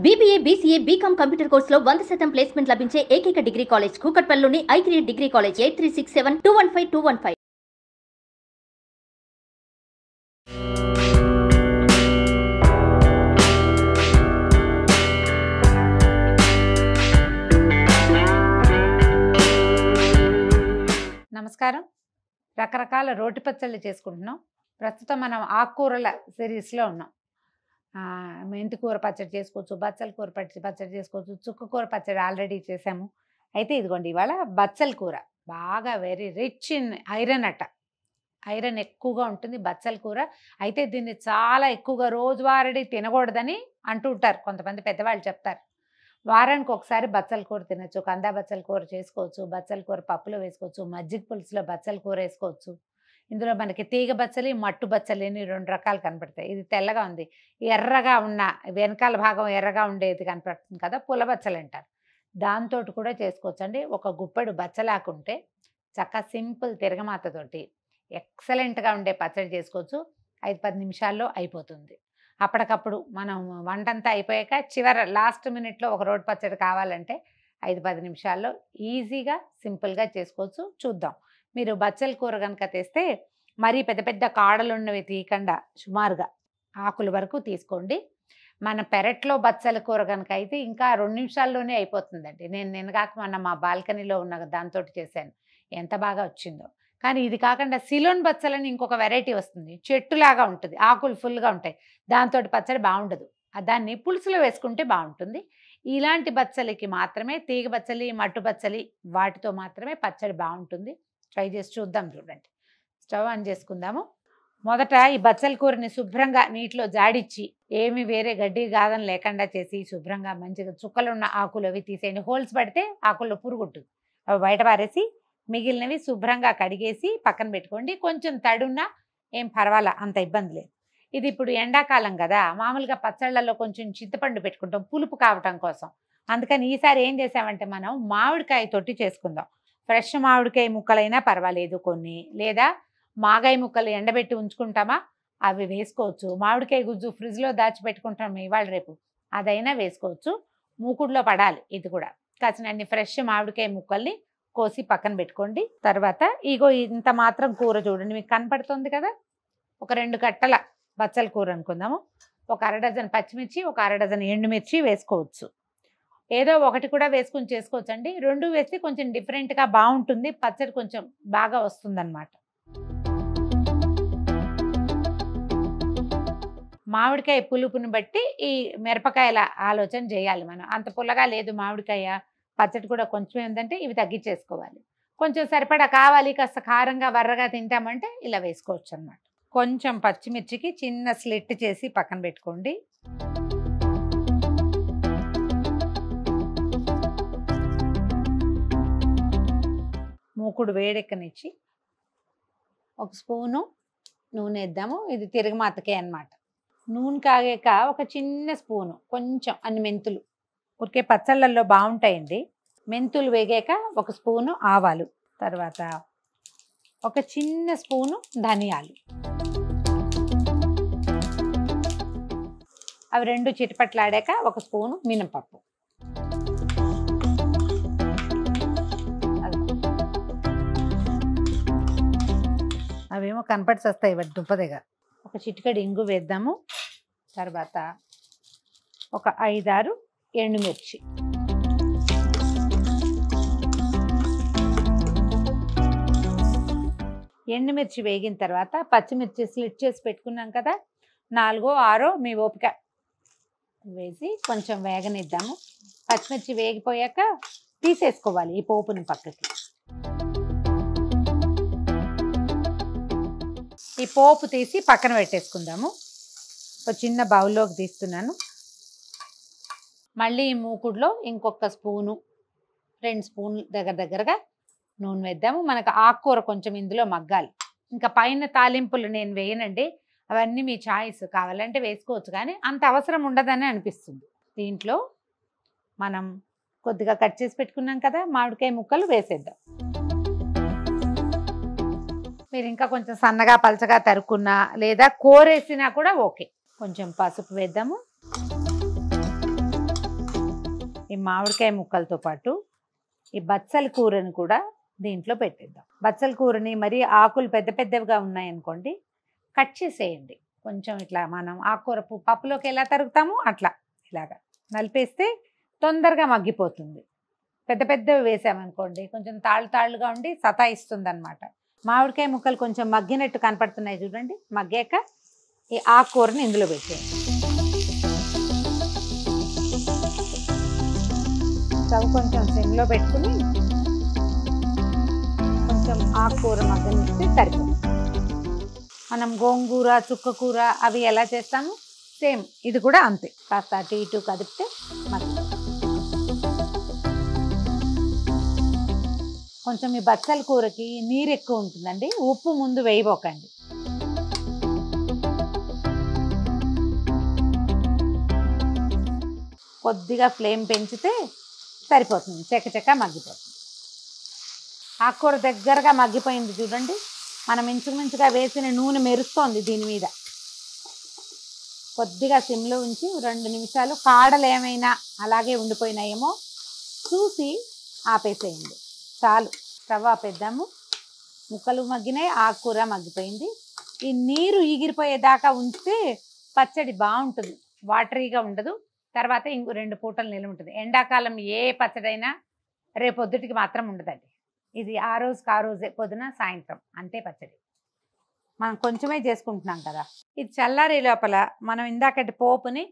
BBA, BCA, BCom computer కోర్సులో 100% placement లభించే ఏకైక డిగ్రీ కాలేజ్ కూకట్పల్లిలోని ఐక్రియేట్ డిగ్రీ కాలేజ్ 8367215215. నమస్కారం. రకరకాల రోటి పచ్చళ్ళు చేసుకుంటున్నాం. ప్రస్తుతం మనం ఆకుకూరల సిరీస్లో ఉన్నాం. మెంతి కూర పచ్చడి చేసుకోవచ్చు, బచ్చల కూర పచ్చడి చేసుకోవచ్చు, చుక్క కూర పచ్చడి ఆల్రెడీ చేసాము. అయితే ఇదిగోండి, ఇవాళ బచ్చల కూర బాగా వెరీ రిచ్ ఇన్ ఐరన్ అట. ఐరన్ ఎక్కువగా ఉంటుంది బచ్చల కూర. అయితే దీన్ని చాలా ఎక్కువగా రోజువారీ తినకూడదని అంటూ ఉంటారు కొంతమంది పెద్దవాళ్ళు చెప్తారు. వారానికి ఒకసారి బచ్చల కూర తినచ్చు. కందా బచ్చల కూర చేసుకోవచ్చు, బచ్చల కూర పప్పులో వేసుకోవచ్చు, మజ్జిగ పులుసులో బచ్చల కూర వేసుకోవచ్చు. ఇందులో మనకి తీగ బచ్చలి, మట్టు బచ్చలి అని రెండు రకాలు కనపడతాయి. ఇది తెల్లగా ఉంది, ఎర్రగా ఉన్న వెనకాల భాగం ఎర్రగా ఉండేది కనపడుతుంది కదా, పుల్ల బచ్చలు అంటారు. దాంతో కూడా చేసుకోవచ్చు అండి. ఒక గుప్పెడు బచ్చలాకుంటే చక్కగా సింపుల్ తిరగమాతతోటి ఎక్సలెంట్గా ఉండే పచ్చడి చేసుకోవచ్చు. 5-10 నిమిషాల్లో అయిపోతుంది. అప్పటికప్పుడు మనం వంటంతా అయిపోయాక లాస్ట్ మినిట్లో ఒక రోటి పచ్చడి కావాలంటే 5-10 నిమిషాల్లో ఈజీగా సింపుల్గా చేసుకోవచ్చు. చూద్దాం. మీరు బచ్చల కూర కనుక తెస్తే మరీ పెద్ద పెద్ద కాడలు ఉన్నవి తీయకుండా సుమారుగా ఆకుల వరకు తీసుకోండి. మన పెరట్లో బచ్చల కూర కనుక అయితే ఇంకా 2 నిమిషాల్లోనే అయిపోతుందండి. నేను నిన్నగాక మొన్న మా బాల్కనీలో ఉన్న దాంతో చేశాను, ఎంత బాగా వచ్చిందో. కానీ ఇది కాకుండా సిలోన్ బచ్చలని ఇంకొక వెరైటీ వస్తుంది, చెట్టులాగా ఉంటుంది, ఆకులు ఫుల్గా ఉంటాయి. దాంతో పచ్చడి బాగుండదు, దాన్ని పులుసులో వేసుకుంటే బాగుంటుంది. ఇలాంటి బచ్చలికి మాత్రమే, తీగ బచ్చలి, మట్టు బచ్చలి, వాటితో మాత్రమే పచ్చడి బాగుంటుంది. ట్రై చేసి చూద్దాం. చూడండి, స్టవ్ ఆన్ చేసుకుందాము. మొదట ఈ బచ్చల కూరని శుభ్రంగా నీటిలో జాడిచ్చి ఏమి వేరే గడ్డి గాదం లేకుండా చేసి శుభ్రంగా మంచిగా చుక్కలున్న ఆకులు అవి తీసేయండి. హోల్స్ పడితే ఆకుల్లో పురుగు ఉంటుంది, అవి బయట పారేసి మిగిలినవి శుభ్రంగా కడిగేసి పక్కన పెట్టుకోండి. కొంచెం తడున్నా ఏం పర్వాలా, అంత ఇబ్బంది లేదు. ఇది ఇప్పుడు ఎండాకాలం కదా, మామూలుగా పచ్చళ్ళల్లో కొంచెం చింతపండు పెట్టుకుంటాం పులుపు కావటం కోసం. అందుకని ఈసారి ఏం చేసామంటే మనం మామిడికాయ తోటి చేసుకుందాం. ఫ్రెష్ మామిడికాయ ముక్కలైనా పర్వాలేదు కొన్ని, లేదా మాగాయ ముక్కలు ఎండబెట్టి ఉంచుకుంటామా అవి వేసుకోవచ్చు. మామిడికాయ గుజ్జు ఫ్రిడ్జ్లో దాచిపెట్టుకుంటాం ఇవాళ రేపు, అదైనా వేసుకోవచ్చు. మూకుడులో పడాలి. ఇది కూడా కాసినన్ని ఫ్రెష్ మామిడికాయ ముక్కల్ని కోసి పక్కన పెట్టుకోండి. తర్వాత ఇగో ఇంత మాత్రం కూర చూడండి, మీకు కనపడుతుంది కదా. ఒక 2 కట్టల బచ్చల కూర అనుకుందాము. ఒక 1/2 డజన్ పచ్చిమిర్చి, ఒక 1/2 డజన్ ఎండుమిర్చి వేసుకోవచ్చు. ఏదో ఒకటి కూడా వేసుకుని చేసుకోవచ్చు అండి. 2 వేస్తే కొంచెం డిఫరెంట్గా బాగుంటుంది, పచ్చడి కొంచెం బాగా వస్తుందన్నమాట. మామిడికాయ పులుపుని బట్టి ఈ మిరపకాయల ఆలోచన చేయాలి మనం. అంత పుల్లగా లేదు మామిడికాయ, పచ్చడి కూడా కొంచెం ఏంటంటే ఇవి తగ్గించేసుకోవాలి. కొంచెం సరిపడా కావాలి, కాస్త కారంగా వర్రగా తింటామంటే ఇలా వేసుకోవచ్చు అన్నమాట. కొంచెం పచ్చిమిర్చికి చిన్న స్లిట్ చేసి పక్కన పెట్టుకోండి. మూకుడు వేడెక్కనిచ్చి 1 స్పూను నూనె వేద్దాము. ఇది తిరగమాతకే అన్నమాట. నూనె కాగాక ఒక చిన్న స్పూను కొంచెం అన్ని మెంతులు, ఉరికే పచ్చళ్ళల్లో బాగుంటాయండి. మెంతులు వేగాక 1 స్పూను ఆవాలు, తర్వాత ఒక చిన్న స్పూను ధనియాలు, అవి 2 చిటపట్లాడాక 1 స్పూను మినపప్పు, అవేమో కనపడి వస్తాయి వాటి దుంపదిగా. ఒక చిటికెడు ఇంగు వేద్దాము. తర్వాత ఒక 5-6 ఎండుమిర్చి, ఎండుమిర్చి వేగిన తర్వాత పచ్చిమిర్చి స్లిట్ చేసి పెట్టుకున్నాం కదా, 4-6 మీ ఓపిక వేసి కొంచెం వేగనిద్దాము. పచ్చిమిర్చి వేగిపోయాక తీసేసుకోవాలి ఈ పోపుని పక్కకి. ఈ పోపు తీసి పక్కన పెట్టేసుకుందాము. ఒక చిన్న బౌల్లోకి తీస్తున్నాను. మళ్ళీ ఈ మూకుడులో ఇంకొక స్పూను, 2 స్పూన్లు దగ్గరగా నూనె వేద్దాము. మనకు ఆకుకూర కొంచెం ఇందులో మగ్గాలి. ఇంకా పైన తాలింపులు నేను వేయనండి, అవన్నీ మీ చాయిస్, కావాలంటే వేసుకోవచ్చు, కానీ అంత అవసరం ఉండదని అనిపిస్తుంది. దీంట్లో మనం కొద్దిగా కట్ చేసి పెట్టుకున్నాం కదా మామిడికాయ ముక్కలు వేసేద్దాం. మీరు ఇంకా కొంచెం సన్నగా పలచగా తరుక్కున్నా లేదా కూరేసినా కూడా ఓకే. కొంచెం పసుపు వేద్దాము. ఈ మామిడికాయ ముక్కలతో పాటు ఈ బచ్చల కూరని కూడా దీంట్లో పెట్టేద్దాం. బచ్చల కూరని మరి ఆకులు పెద్ద పెద్దవిగా ఉన్నాయనుకోండి, కట్ చేసేయండి. కొంచెం ఇట్లా మనం ఆకుకూర పప్పులోకి ఎలా తరుగుతామో అట్లా ఇలాగా నలిపేస్తే తొందరగా మగ్గిపోతుంది. పెద్ద పెద్దవి వేసామనుకోండి కొంచెం తాళ్ళుగా ఉండి సతాయిస్తుంది అనమాట. మామిడికాయ ముక్కలు కొంచెం మగ్గినట్టు కనపడుతున్నాయి చూడండి. మగ్గాక ఈ ఆకుకూరని ఇందులో పెట్టేయండి. స్టవ్ కొంచెం సిమ్లో పెట్టుకుని కొంచెం ఆకుకూర మగ్గనిస్తే సరిపోతుంది. మనం గోంగూర, చుక్కకూర అవి ఎలా చేస్తాము సేమ్ ఇది కూడా అంతే. కాస్త అటు ఇటు కదిపితే మగ్గుతుంది. కొంచెం ఈ బచ్చల కూరకి నీరు ఎక్కువ ఉంటుందండి, ఉప్పు ముందు వేయబోకండి. కొద్దిగా ఫ్లేమ్ పెంచితే సరిపోతుంది, చెక్క మగ్గిపోతుంది. ఆకుకూర దగ్గరగా మగ్గిపోయింది చూడండి. మనం ఇంచుమించుగా వేసిన నూనె మెరుస్తోంది దీని మీద. కొద్దిగా సిమ్లో ఉంచి 2 నిమిషాలు కాడలు ఏమైనా అలాగే ఉండిపోయినాయేమో చూసి ఆపేసేయండి. చాలు, స్టవ్ ఆపేద్దాము. ముక్కలు మగ్గినాయి, ఆకుకూర మగ్గిపోయింది. ఈ నీరు ఎగిరిపోయేదాకా ఉంచితే పచ్చడి బాగుంటుంది, వాటరీగా ఉండదు. తర్వాత ఇంకో 2 పూటలు నిల్వ ఉంటుంది. ఎండాకాలం ఏ పచ్చడైనా రేపొద్దుటికి మాత్రం ఉండదండి. ఇది ఆ రోజుకి ఆ రోజే, పొద్దున సాయంత్రం అంతే పచ్చడి. మనం కొంచెమే చేసుకుంటున్నాం కదా. ఇది చల్లారే లోపల మనం ఇందాకటి పోపుని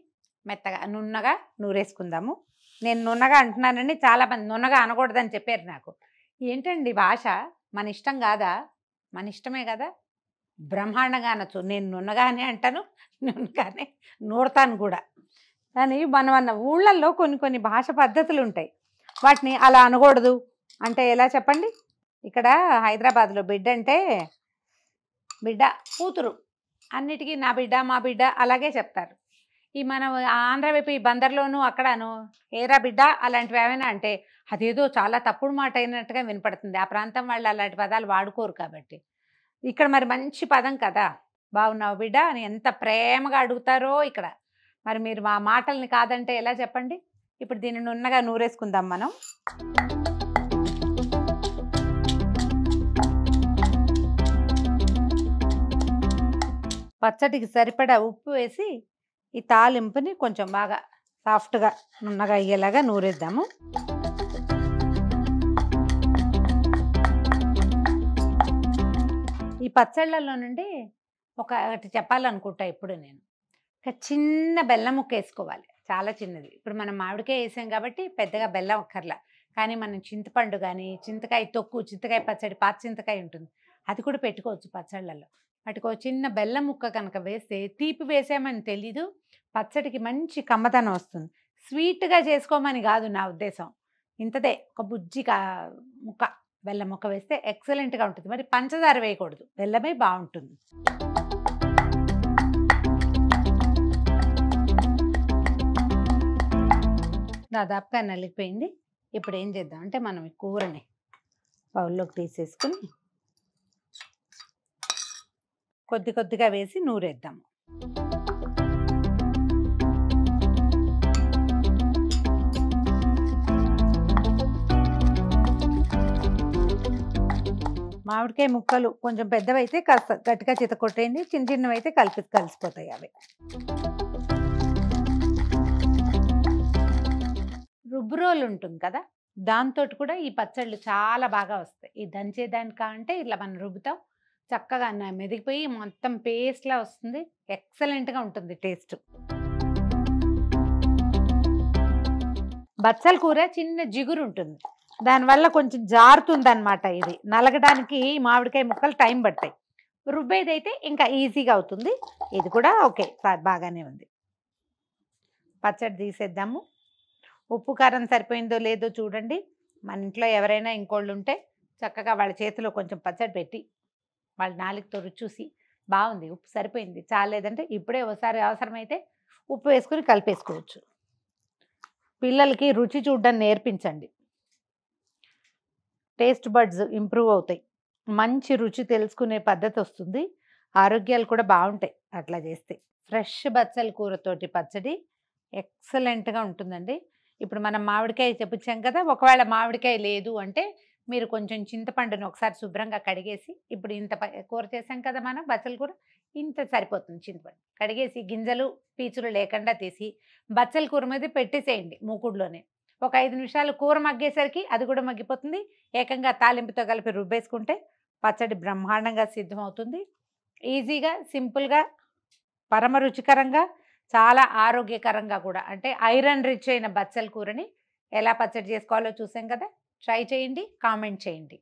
మెత్తగా నున్నగా నూరేసుకుందాము. నేను నున్నగా అంటున్నానండి, చాలామంది నున్నగా అనకూడదని చెప్పారు నాకు. ఏంటండి భాష, మన ఇష్టం కాదా? మన ఇష్టమే కదా, బ్రహ్మాండంగా అనొచ్చు. నేను నున్నగానే అంటాను, నున్నగానే నూరుతాను కూడా. కానీ మన ఊళ్ళల్లో కొన్ని భాష పద్ధతులు ఉంటాయి, వాటిని అలా అనకూడదు అంటే ఎలా చెప్పండి? ఇక్కడ హైదరాబాద్లో బిడ్డ అంటే బిడ్డ కూతురు, అన్నిటికీ నా బిడ్డ మా బిడ్డ అలాగే చెప్తారు. ఈ మనం ఆంధ్ర వైపు ఈ బందర్లోనూ అక్కడను ఏరా బిడ్డ అలాంటివి ఏమైనా అంటే అదేదో చాలా తప్పుడు మాట అయినట్టుగా వినపడుతుంది. ఆ ప్రాంతం వాళ్ళు అలాంటి పదాలు వాడుకోరు కాబట్టి. ఇక్కడ మరి మంచి పదం కదా, బాగున్నావు బిడ్డ అని ఎంత ప్రేమగా అడుగుతారో ఇక్కడ. మరి మీరు మా మాటల్ని కాదంటే ఎలా చెప్పండి? ఇప్పుడు దీన్ని నున్నగా నూరేసుకుందాం మనం. పచ్చడికి సరిపడా ఉప్పు వేసి ఈ తాలింపుని కొంచెం బాగా సాఫ్ట్గా నున్నగా అయ్యేలాగా నూరేద్దాము. ఈ పచ్చళ్ళలో నుండి ఒకటి చెప్పాలనుకుంటా ఇప్పుడు నేను. ఒక చిన్న బెల్లం ముక్క వేసుకోవాలి, చాలా చిన్నది. ఇప్పుడు మనం మామిడికాయ వేసాం కాబట్టి పెద్దగా బెల్లం అక్కర్లా. కానీ మనం చింతపండు కానీ చింతకాయ తొక్కు, చింతకాయ పచ్చడి, పాత చింతకాయ ఉంటుంది, అది కూడా పెట్టుకోవచ్చు పచ్చళ్ళల్లో. వాటికి ఒక చిన్న బెల్లం ముక్క కనుక వేస్తే తీపి వేసామని తెలీదు, పచ్చడికి మంచి కమ్మతనం వస్తుంది. స్వీట్గా చేసుకోమని కాదు నా ఉద్దేశం, ఇంతదే ఒక బుజ్జి ముక్క బెల్లం ముక్క వేస్తే ఎక్సలెంట్గా ఉంటుంది. మరి పంచదార వేయకూడదు, బెల్లమే బాగుంటుంది. దాదాపుగా నలిగిపోయింది. ఇప్పుడు ఏం చేద్దాం అంటే మనం ఈ కూరని బౌల్లోకి తీసేసుకుని కొద్దిగా వేసి నూరేద్దాము. మామిడికాయ ముక్కలు కొంచెం పెద్దవైతే కాస్త గట్టిగా చితకొట్టేయండి, చిన్నవైతే కలిసిపోతాయి అవి. రుబ్బు రోలు ఉంటుంది కదా, దాంతో కూడా ఈ పచ్చళ్ళు చాలా బాగా వస్తాయి. ఈ దంచేదానికంటే ఇట్లా మనం రుబ్బుతాం, చక్కగా మెదిగిపోయి మొత్తం పేస్ట్లా వస్తుంది, ఎక్సలెంట్గా ఉంటుంది టేస్ట్. బచ్చల కూర చిన్న జిగురు ఉంటుంది, దానివల్ల కొంచెం జారుతుంది అనమాట. ఇది నలగడానికి మామిడికాయ ముక్కలు టైం పడతాయి. రుబ్బేదైతే ఇంకా ఈజీగా అవుతుంది. ఇది కూడా ఓకే, బాగానే ఉంది. పచ్చడి తీసేద్దాము. ఉప్పు కారం సరిపోయిందో లేదో చూడండి. మన ఇంట్లో ఎవరైనా ఇంకోళ్ళు ఉంటే చక్కగా వాళ్ళ చేతిలో కొంచెం పచ్చడి పెట్టి వాళ్ళ నాలుగుతో రుచి చూసి బాగుంది, ఉప్పు సరిపోయింది, చాలేదంటే ఇప్పుడే ఒకసారి అవసరమైతే ఉప్పు వేసుకుని కలిపేసుకోవచ్చు. పిల్లలకి రుచి చూడడం నేర్పించండి, టేస్ట్ బడ్స్ ఇంప్రూవ్ అవుతాయి, మంచి రుచి తెలుసుకునే పద్ధతి వస్తుంది, ఆరోగ్యాలు కూడా బాగుంటాయి అట్లా చేస్తే. ఫ్రెష్ బచ్చల కూరతోటి పచ్చడి ఎక్సలెంట్గా ఉంటుందండి. ఇప్పుడు మనం మామిడికాయ చెప్పుచ్చాం కదా, ఒకవేళ మామిడికాయ లేదు అంటే మీరు కొంచెం చింతపండును ఒకసారి శుభ్రంగా కడిగేసి, ఇప్పుడు ఇంత కూర చేసాం కదా మనం బచ్చల కూర, ఇంత సరిపోతుంది చింతపండు కడిగేసి గింజలు పీచులు లేకుండా తీసి బచ్చల కూర మీద పెట్టేసేయండి మూకుడులోనే. ఒక 5 నిమిషాలు కూర మగ్గేసరికి అది కూడా మగ్గిపోతుంది. ఏకంగా తాలింపుతో కలిపి రుబ్బేసుకుంటే పచ్చడి బ్రహ్మాండంగా సిద్ధమవుతుంది. ఈజీగా, సింపుల్గా, పరమ రుచికరంగా, చాలా ఆరోగ్యకరంగా కూడా, అంటే ఐరన్ రిచ్ అయిన బచ్చల కూరని ఎలా పచ్చడి చేసుకోవాలో చూసాం కదా. ట్రై చేయండి, కామెంట్ చేయండి.